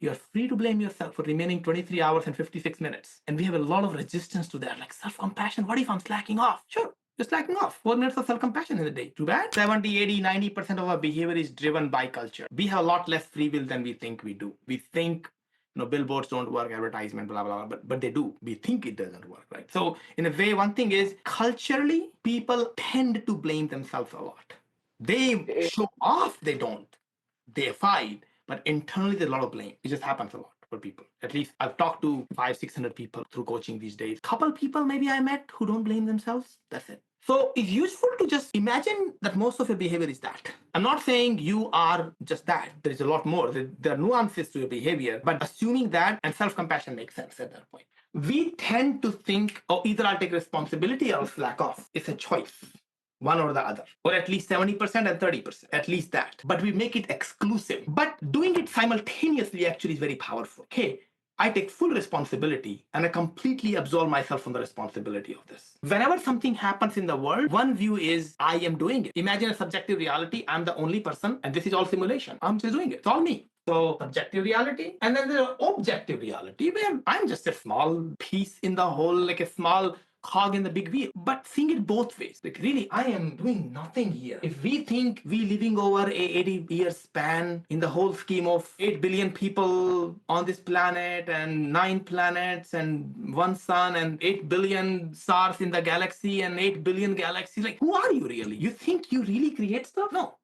You're free to blame yourself for remaining 23 hours and 56 minutes. And we have a lot of resistance to that, like self-compassion. What if I'm slacking off? Sure, you're slacking off. 4 minutes of self-compassion in a day. Too bad. 70, 80, 90% of our behavior is driven by culture. We have a lot less free will than we think we do. We think billboards don't work, advertisement, blah, blah, blah, but they do. We think it doesn't work, right? So in a way, one thing is culturally, people tend to blame themselves a lot. They show off, they don't. They fight, but internally there's a lot of blame. It just happens a lot for people. At least I've talked to 500-600 people through coaching these days. Couple people maybe I met who don't blame themselves. That's it. So it's useful to just imagine that most of your behavior is that. I'm not saying you are just that. There is a lot more. There are nuances to your behavior, but assuming that and self-compassion makes sense at that point. We tend to think, oh, either I'll take responsibility or I'll slack off. It's a choice. One or the other, or at least 70% and 30%, at least that. But we make it exclusive. But doing it simultaneously actually is very powerful. Okay, I take full responsibility and I completely absolve myself from the responsibility of this. Whenever something happens in the world, one view is I am doing it. Imagine a subjective reality. I'm the only person and this is all simulation. I'm just doing it. It's all me. So subjective reality, and then the objective reality where I'm just a small piece in the whole, like a small cog in the big wheel, but seeing it both ways. Like really, I am doing nothing here. If we think we living over a 80-year span in the whole scheme of 8 billion people on this planet and 9 planets and 1 sun and 8 billion stars in the galaxy and 8 billion galaxies, like who are you really? You think you really create stuff? No.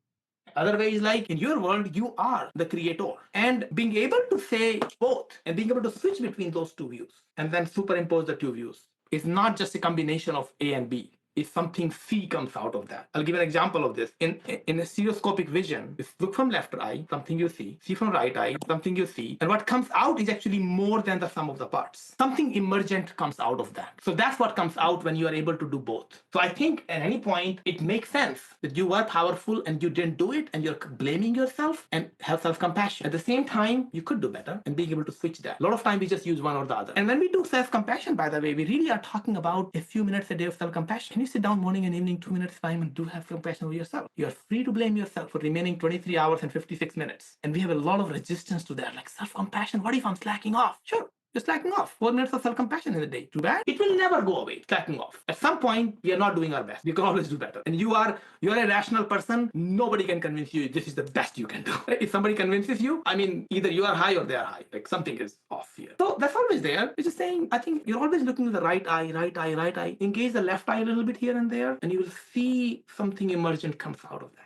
Otherwise, like in your world, you are the creator. And being able to say both and being able to switch between those two views and then superimpose the two views is not just a combination of A and B. If something C comes out of that. I'll give an example of this. In a stereoscopic vision, if look from left eye, something you see from right eye, something you see, and what comes out is actually more than the sum of the parts. Something emergent comes out of that. So that's what comes out when you are able to do both. So I think at any point, it makes sense that you were powerful and you didn't do it and you're blaming yourself and have self-compassion. At the same time, you could do better and being able to switch that. A lot of time we just use one or the other. And when we do self-compassion, by the way, we really are talking about a few minutes a day of self-compassion. Can you sit down morning and evening, 2 minutes time and do have compassion over yourself? You're free to blame yourself for remaining 23 hours and 56 minutes. And we have a lot of resistance to that, like self-compassion. What if I'm slacking off? Sure. You're slacking off. 4 minutes of self-compassion in a day. Too bad. It will never go away, slacking off. At some point, we are not doing our best. We can always do better. And you're a rational person. Nobody can convince you this is the best you can do. If somebody convinces you, I mean, either you are high or they are high. Like something is off here. So that's always there. It's just saying, I think you're always looking at the right eye, right eye, right eye. Engage the left eye a little bit here and there, and you will see something emergent comes out of that.